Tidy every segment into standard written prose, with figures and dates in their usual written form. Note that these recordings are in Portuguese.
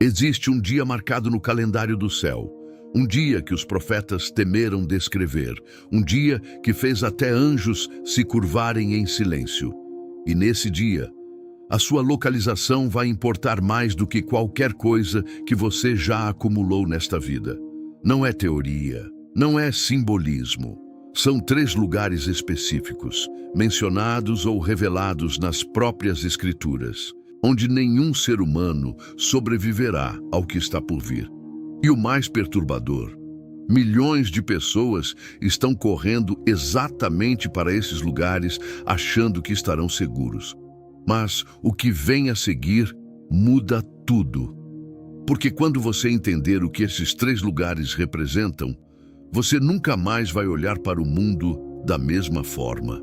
Existe um dia marcado no calendário do céu, um dia que os profetas temeram descrever, um dia que fez até anjos se curvarem em silêncio. E nesse dia, a sua localização vai importar mais do que qualquer coisa que você já acumulou nesta vida. Não é teoria, não é simbolismo. São 3 lugares específicos, mencionados ou revelados nas próprias Escrituras, onde nenhum ser humano sobreviverá ao que está por vir. E o mais perturbador, milhões de pessoas estão correndo exatamente para esses lugares, achando que estarão seguros. Mas o que vem a seguir muda tudo. Porque quando você entender o que esses 3 lugares representam, você nunca mais vai olhar para o mundo da mesma forma.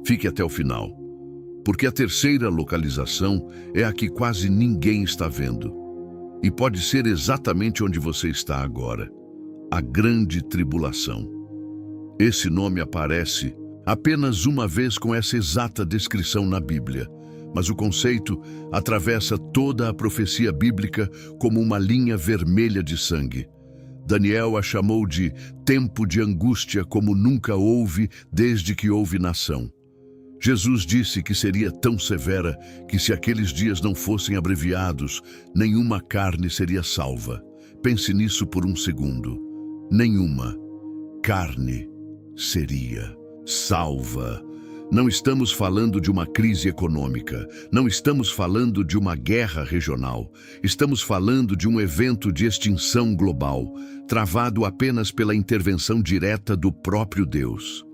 Fique até o final, porque a terceira localização é a que quase ninguém está vendo. E pode ser exatamente onde você está agora, a Grande Tribulação. Esse nome aparece apenas uma vez com essa exata descrição na Bíblia, mas o conceito atravessa toda a profecia bíblica como uma linha vermelha de sangue. Daniel a chamou de tempo de angústia como nunca houve desde que houve nação. Jesus disse que seria tão severa que se aqueles dias não fossem abreviados, nenhuma carne seria salva. Pense nisso por um segundo. Nenhuma carne seria salva. Não estamos falando de uma crise econômica, não estamos falando de uma guerra regional, estamos falando de um evento de extinção global, travado apenas pela intervenção direta do próprio Deus.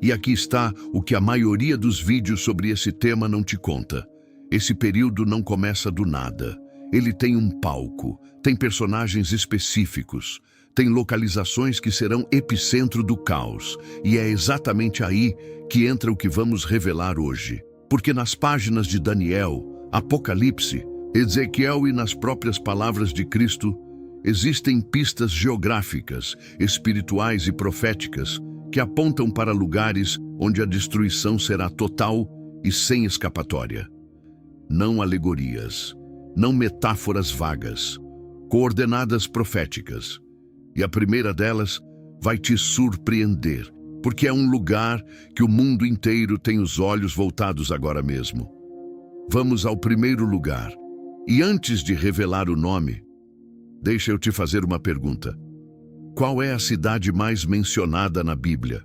E aqui está o que a maioria dos vídeos sobre esse tema não te conta. Esse período não começa do nada. Ele tem um palco, tem personagens específicos, tem localizações que serão epicentro do caos, e é exatamente aí que entra o que vamos revelar hoje. Porque nas páginas de Daniel, Apocalipse, Ezequiel e nas próprias palavras de Cristo, existem pistas geográficas, espirituais e proféticas que apontam para lugares onde a destruição será total e sem escapatória. Não alegorias, não metáforas vagas, coordenadas proféticas. E a primeira delas vai te surpreender, porque é um lugar que o mundo inteiro tem os olhos voltados agora mesmo. Vamos ao primeiro lugar. E antes de revelar o nome, deixa eu te fazer uma pergunta. Qual é a cidade mais mencionada na Bíblia?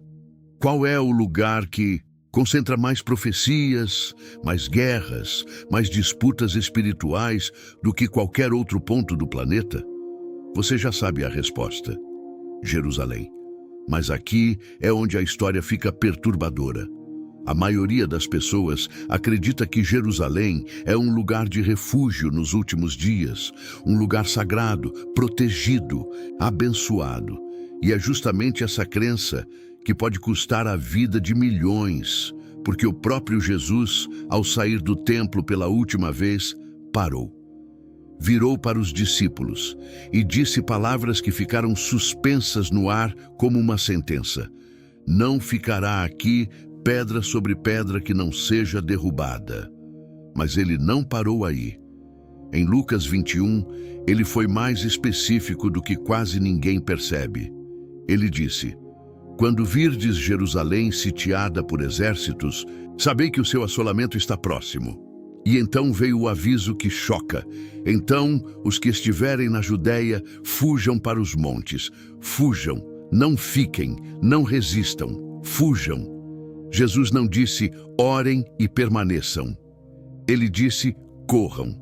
Qual é o lugar que concentra mais profecias, mais guerras, mais disputas espirituais do que qualquer outro ponto do planeta? Você já sabe a resposta: Jerusalém. Mas aqui é onde a história fica perturbadora. A maioria das pessoas acredita que Jerusalém é um lugar de refúgio nos últimos dias, um lugar sagrado, protegido, abençoado. E é justamente essa crença que pode custar a vida de milhões, porque o próprio Jesus, ao sair do templo pela última vez, parou. Virou para os discípulos e disse palavras que ficaram suspensas no ar como uma sentença: não ficará aqui pedra sobre pedra que não seja derrubada. Mas ele não parou aí. Em Lucas 21, ele foi mais específico do que quase ninguém percebe. Ele disse: quando virdes Jerusalém sitiada por exércitos, sabei que o seu assolamento está próximo. E então veio o aviso que choca. Então, os que estiverem na Judéia, fujam para os montes. Fujam, não fiquem, não resistam, fujam. Jesus não disse, orem e permaneçam. Ele disse, corram.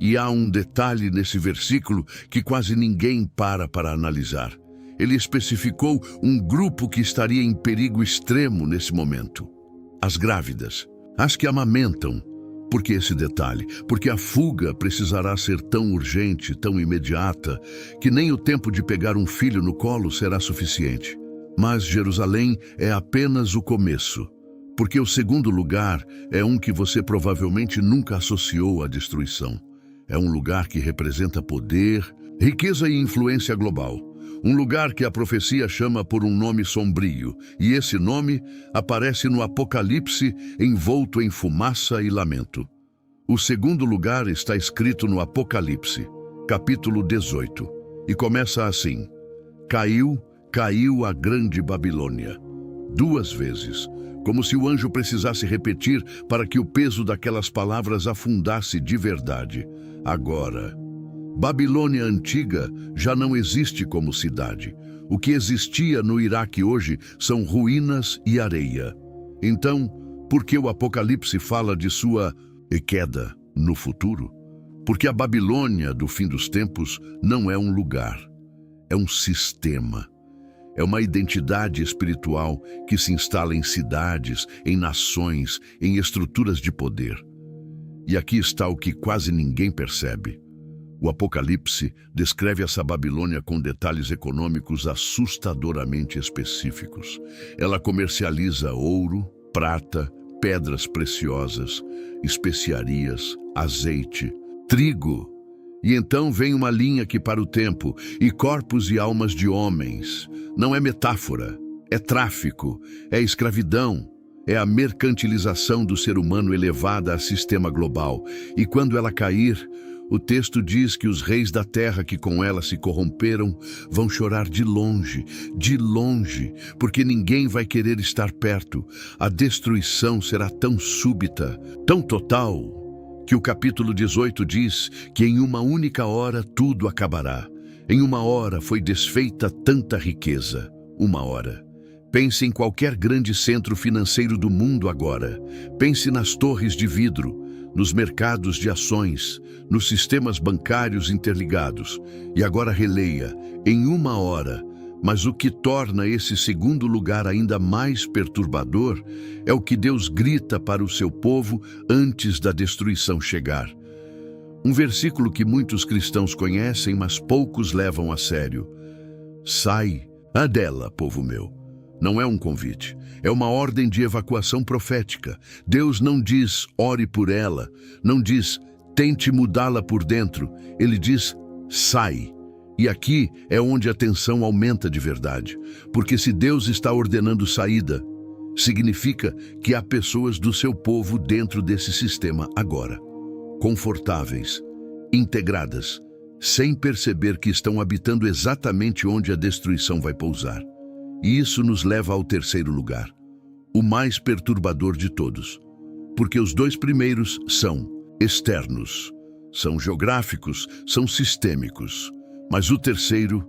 E há um detalhe nesse versículo que quase ninguém para analisar. Ele especificou um grupo que estaria em perigo extremo nesse momento: as grávidas, as que amamentam. Por que esse detalhe? Porque a fuga precisará ser tão urgente, tão imediata, que nem o tempo de pegar um filho no colo será suficiente. Mas Jerusalém é apenas o começo, porque o segundo lugar é um que você provavelmente nunca associou à destruição. É um lugar que representa poder, riqueza e influência global. Um lugar que a profecia chama por um nome sombrio, e esse nome aparece no Apocalipse envolto em fumaça e lamento. O segundo lugar está escrito no Apocalipse: capítulo 18, e começa assim: Caiu, caiu a grande Babilônia. 2 vezes, como se o anjo precisasse repetir para que o peso daquelas palavras afundasse de verdade. Agora, Babilônia antiga já não existe como cidade. O que existia no Iraque hoje são ruínas e areia. Então, por que o Apocalipse fala de sua queda no futuro? Porque a Babilônia do fim dos tempos não é um lugar, é um sistema. É uma identidade espiritual que se instala em cidades, em nações, em estruturas de poder. E aqui está o que quase ninguém percebe. O Apocalipse descreve essa Babilônia com detalhes econômicos assustadoramente específicos. Ela comercializa ouro, prata, pedras preciosas, especiarias, azeite, trigo. E então vem uma linha que para o tempo, e corpos e almas de homens. Não é metáfora, é tráfico, é escravidão, é a mercantilização do ser humano elevada a sistema global. E quando ela cair, o texto diz que os reis da terra que com ela se corromperam vão chorar de longe, porque ninguém vai querer estar perto. A destruição será tão súbita, tão total, que o capítulo 18 diz que em uma única hora tudo acabará. Em uma hora foi desfeita tanta riqueza. Uma hora. Pense em qualquer grande centro financeiro do mundo agora. Pense nas torres de vidro, nos mercados de ações, nos sistemas bancários interligados. E agora releia, em uma hora. Mas o que torna esse segundo lugar ainda mais perturbador é o que Deus grita para o seu povo antes da destruição chegar. Um versículo que muitos cristãos conhecem, mas poucos levam a sério. Sai dela, povo meu. Não é um convite, é uma ordem de evacuação profética. Deus não diz, ore por ela, não diz, tente mudá-la por dentro. Ele diz, sai. E aqui é onde a tensão aumenta de verdade, porque se Deus está ordenando saída, significa que há pessoas do seu povo dentro desse sistema agora, confortáveis, integradas, sem perceber que estão habitando exatamente onde a destruição vai pousar. E isso nos leva ao terceiro lugar, o mais perturbador de todos, porque os 2 primeiros são externos, são geográficos, são sistêmicos. Mas o terceiro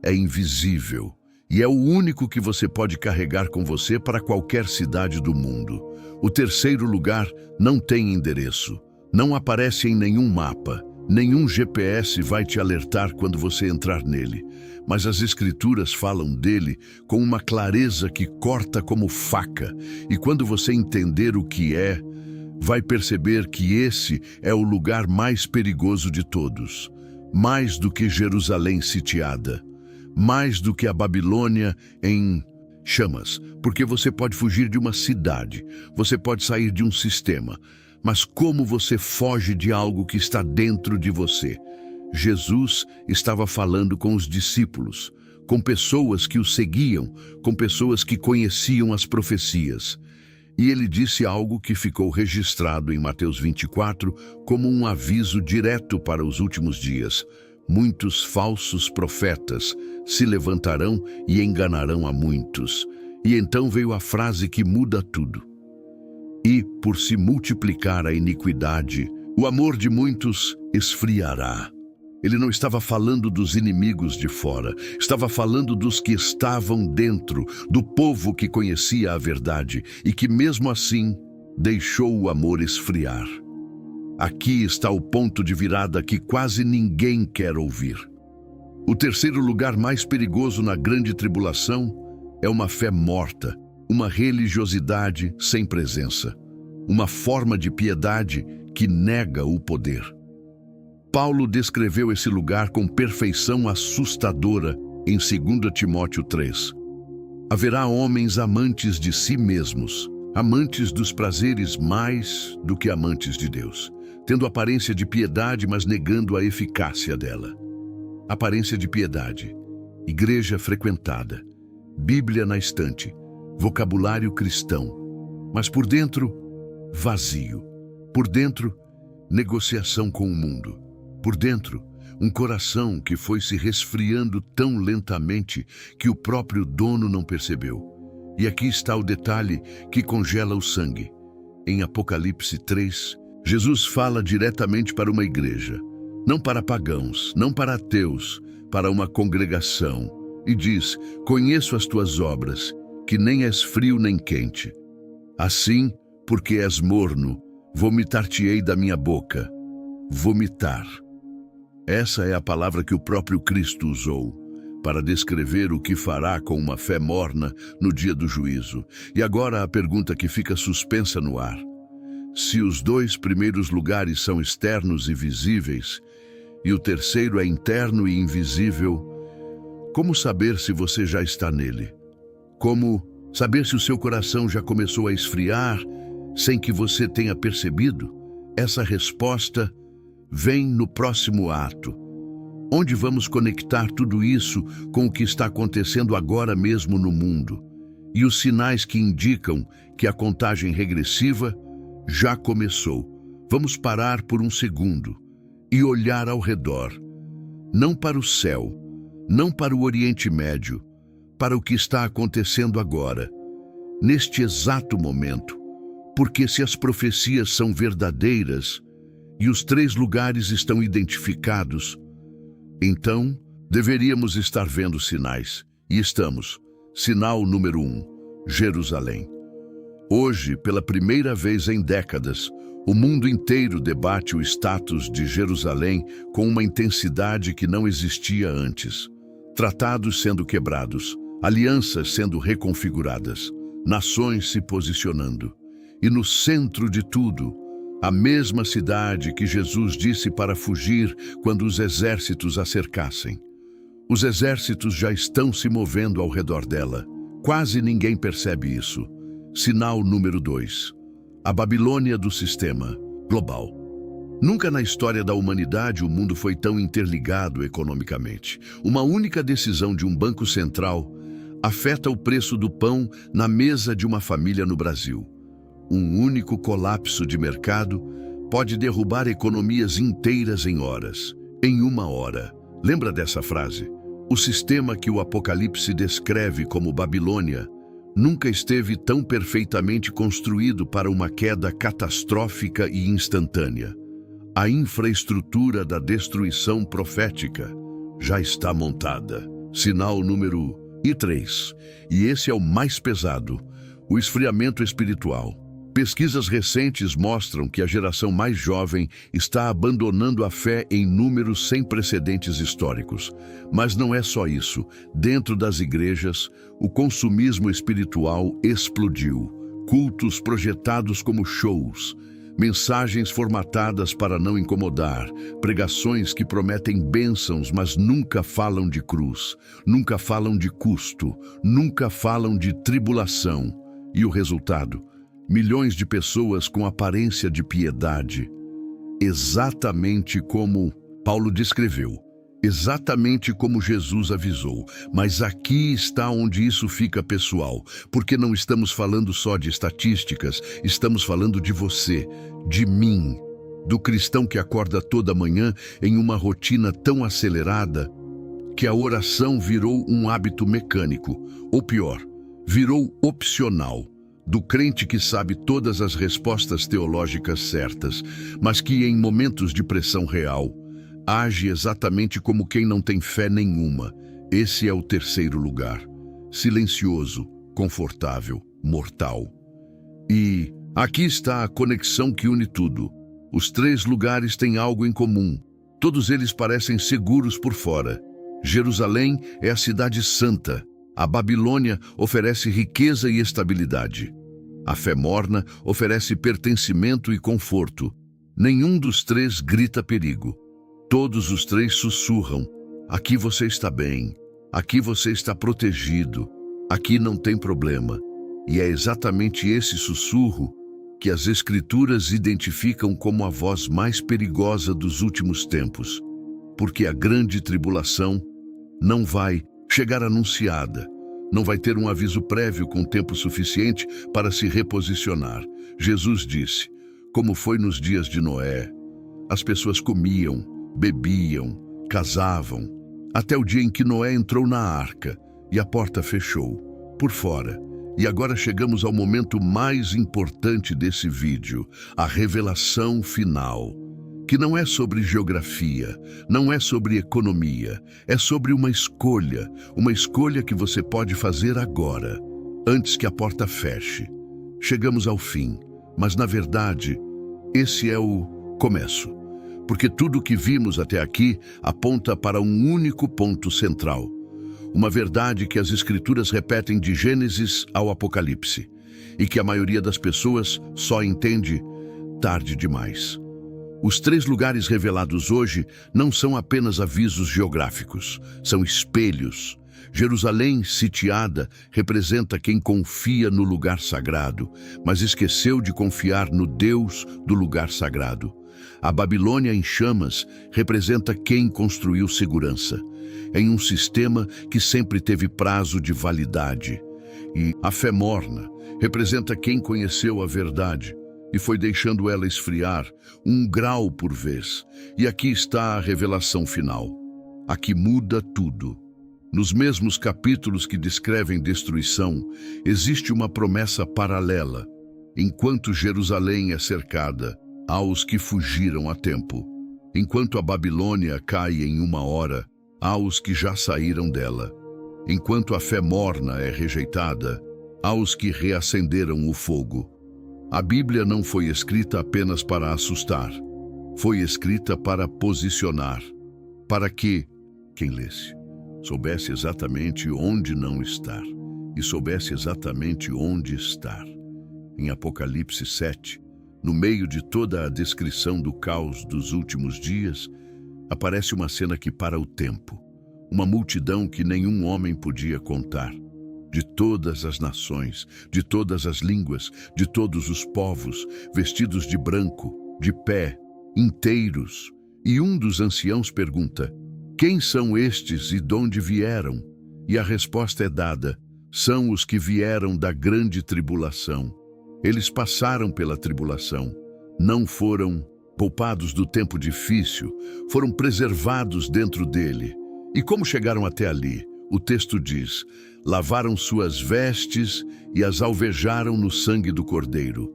é invisível e é o único que você pode carregar com você para qualquer cidade do mundo. O terceiro lugar não tem endereço, não aparece em nenhum mapa, nenhum GPS vai te alertar quando você entrar nele. Mas as Escrituras falam dele com uma clareza que corta como faca, e quando você entender o que é, vai perceber que esse é o lugar mais perigoso de todos. Mais do que Jerusalém sitiada, mais do que a Babilônia em chamas, porque você pode fugir de uma cidade, você pode sair de um sistema, mas como você foge de algo que está dentro de você? Jesus estava falando com os discípulos, com pessoas que o seguiam, com pessoas que conheciam as profecias. E ele disse algo que ficou registrado em Mateus 24 como um aviso direto para os últimos dias. Muitos falsos profetas se levantarão e enganarão a muitos. E então veio a frase que muda tudo. E, por se multiplicar a iniquidade, o amor de muitos esfriará. Ele não estava falando dos inimigos de fora, estava falando dos que estavam dentro, do povo que conhecia a verdade e que mesmo assim deixou o amor esfriar. Aqui está o ponto de virada que quase ninguém quer ouvir. O terceiro lugar mais perigoso na grande tribulação é uma fé morta, uma religiosidade sem presença, uma forma de piedade que nega o poder. Paulo descreveu esse lugar com perfeição assustadora em 2 Timóteo 3. Haverá homens amantes de si mesmos, amantes dos prazeres mais do que amantes de Deus, tendo aparência de piedade, mas negando a eficácia dela. Aparência de piedade, igreja frequentada, Bíblia na estante, vocabulário cristão, mas por dentro, vazio. Por dentro, negociação com o mundo. Por dentro, um coração que foi se resfriando tão lentamente que o próprio dono não percebeu. E aqui está o detalhe que congela o sangue. Em Apocalipse 3, Jesus fala diretamente para uma igreja, não para pagãos, não para ateus, para uma congregação, e diz: conheço as tuas obras, que nem és frio nem quente. Assim, porque és morno, vomitar-te-ei da minha boca. Vomitar. Essa é a palavra que o próprio Cristo usou para descrever o que fará com uma fé morna no dia do juízo. E agora a pergunta que fica suspensa no ar: se os dois primeiros lugares são externos e visíveis, e o terceiro é interno e invisível, como saber se você já está nele? Como saber se o seu coração já começou a esfriar sem que você tenha percebido? Essa resposta vem no próximo ato, onde vamos conectar tudo isso com o que está acontecendo agora mesmo no mundo e os sinais que indicam que a contagem regressiva já começou. Vamos parar por um segundo e olhar ao redor, não para o céu, não para o Oriente Médio, para o que está acontecendo agora, neste exato momento, porque se as profecias são verdadeiras e os três lugares estão identificados, então deveríamos estar vendo sinais, e estamos. Sinal número 1, Jerusalém. Hoje, pela primeira vez em décadas, o mundo inteiro debate o status de Jerusalém com uma intensidade que não existia antes. Tratados sendo quebrados, alianças sendo reconfiguradas, nações se posicionando. E no centro de tudo, a mesma cidade que Jesus disse para fugir quando os exércitos a cercassem. Os exércitos já estão se movendo ao redor dela. Quase ninguém percebe isso. Sinal número 2. A Babilônia do sistema global. Nunca na história da humanidade o mundo foi tão interligado economicamente. Uma única decisão de um banco central afeta o preço do pão na mesa de uma família no Brasil. Um único colapso de mercado pode derrubar economias inteiras em horas, em uma hora. Lembra dessa frase? O sistema que o Apocalipse descreve como Babilônia nunca esteve tão perfeitamente construído para uma queda catastrófica e instantânea. A infraestrutura da destruição profética já está montada. Sinal número 3. E esse é o mais pesado: o esfriamento espiritual. Pesquisas recentes mostram que a geração mais jovem está abandonando a fé em números sem precedentes históricos. Mas não é só isso. Dentro das igrejas, o consumismo espiritual explodiu. Cultos projetados como shows, mensagens formatadas para não incomodar, pregações que prometem bênçãos, mas nunca falam de cruz, nunca falam de custo, nunca falam de tribulação. E o resultado? Milhões de pessoas com aparência de piedade, exatamente como Paulo descreveu, exatamente como Jesus avisou. Mas aqui está onde isso fica pessoal, porque não estamos falando só de estatísticas, estamos falando de você, de mim, do cristão que acorda toda manhã em uma rotina tão acelerada que a oração virou um hábito mecânico, ou pior, virou opcional. Do crente que sabe todas as respostas teológicas certas, mas que em momentos de pressão real, age exatamente como quem não tem fé nenhuma. Esse é o terceiro lugar. Silencioso, confortável, mortal. E aqui está a conexão que une tudo. Os três lugares têm algo em comum. Todos eles parecem seguros por fora. Jerusalém é a cidade santa. A Babilônia oferece riqueza e estabilidade. A fé morna oferece pertencimento e conforto. Nenhum dos três grita perigo. Todos os três sussurram: aqui você está bem, aqui você está protegido, aqui não tem problema. E é exatamente esse sussurro que as Escrituras identificam como a voz mais perigosa dos últimos tempos, porque a grande tribulação não vai chegar anunciada, não vai ter um aviso prévio com tempo suficiente para se reposicionar. Jesus disse: como foi nos dias de Noé, as pessoas comiam, bebiam, casavam, até o dia em que Noé entrou na arca e a porta fechou, por fora. E agora chegamos ao momento mais importante desse vídeo, a revelação final, que não é sobre geografia, não é sobre economia, é sobre uma escolha que você pode fazer agora, antes que a porta feche. Chegamos ao fim, mas na verdade, esse é o começo, porque tudo o que vimos até aqui aponta para um único ponto central. Uma verdade que as Escrituras repetem de Gênesis ao Apocalipse e que a maioria das pessoas só entende tarde demais. Os 3 lugares revelados hoje não são apenas avisos geográficos, são espelhos. Jerusalém sitiada representa quem confia no lugar sagrado, mas esqueceu de confiar no Deus do lugar sagrado. A Babilônia em chamas representa quem construiu segurança em um sistema que sempre teve prazo de validade. E a fé morna representa quem conheceu a verdade e foi deixando ela esfriar 1 grau por vez. E aqui está a revelação final. Aqui muda tudo. Nos mesmos capítulos que descrevem destruição, existe uma promessa paralela. Enquanto Jerusalém é cercada, há os que fugiram a tempo. Enquanto a Babilônia cai em 1 hora, há os que já saíram dela. Enquanto a fé morna é rejeitada, há os que reacenderam o fogo. A Bíblia não foi escrita apenas para assustar. Foi escrita para posicionar, para que, quem lesse, soubesse exatamente onde não estar e soubesse exatamente onde estar. Em Apocalipse 7, no meio de toda a descrição do caos dos últimos dias, aparece uma cena que para o tempo, uma multidão que nenhum homem podia contar, de todas as nações, de todas as línguas, de todos os povos, vestidos de branco, de pé, inteiros. E um dos anciãos pergunta: quem são estes e de onde vieram? E a resposta é dada: são os que vieram da grande tribulação. Eles passaram pela tribulação, não foram poupados do tempo difícil, foram preservados dentro dele. E como chegaram até ali? O texto diz: lavaram suas vestes e as alvejaram no sangue do Cordeiro.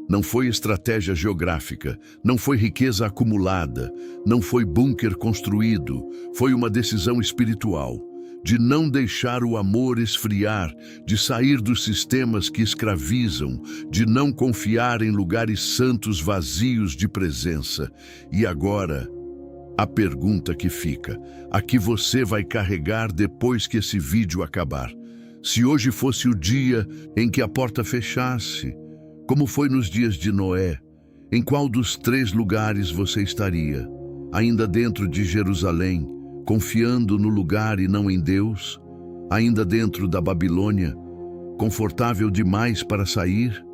Não foi estratégia geográfica, não foi riqueza acumulada, não foi bunker construído, foi uma decisão espiritual, de não deixar o amor esfriar, de sair dos sistemas que escravizam, de não confiar em lugares santos vazios de presença. E agora, a pergunta que fica, a que você vai carregar depois que esse vídeo acabar. Se hoje fosse o dia em que a porta fechasse, como foi nos dias de Noé, em qual dos 3 lugares você estaria? Ainda dentro de Jerusalém, confiando no lugar e não em Deus? Ainda dentro da Babilônia, confortável demais para sair?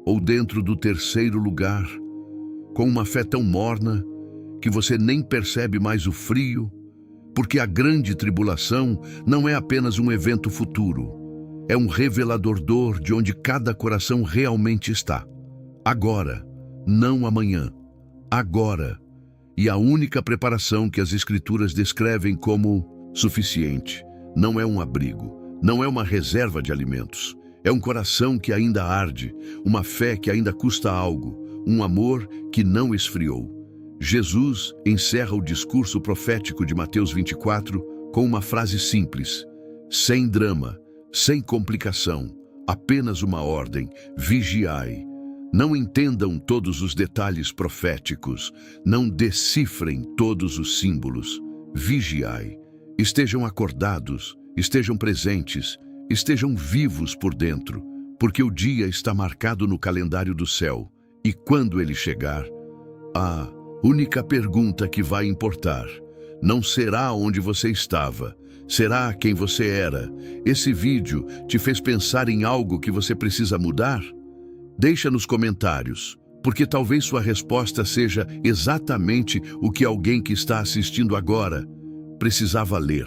Ou dentro do 3º lugar, com uma fé tão morna que você nem percebe mais o frio? Porque a grande tribulação não é apenas um evento futuro, é um revelador de onde cada coração realmente está. Agora, não amanhã, agora. E a única preparação que as Escrituras descrevem como suficiente não é um abrigo, não é uma reserva de alimentos. É um coração que ainda arde, uma fé que ainda custa algo, um amor que não esfriou. Jesus encerra o discurso profético de Mateus 24 com uma frase simples, sem drama, sem complicação, apenas uma ordem: vigiai. Não entendam todos os detalhes proféticos, não decifrem todos os símbolos. Vigiai. Estejam acordados, estejam presentes, estejam vivos por dentro, porque o dia está marcado no calendário do céu, e quando ele chegar, a única pergunta que vai importar não será onde você estava, será quem você era. Esse vídeo te fez pensar em algo que você precisa mudar? Deixa nos comentários, porque talvez sua resposta seja exatamente o que alguém que está assistindo agora precisava ler.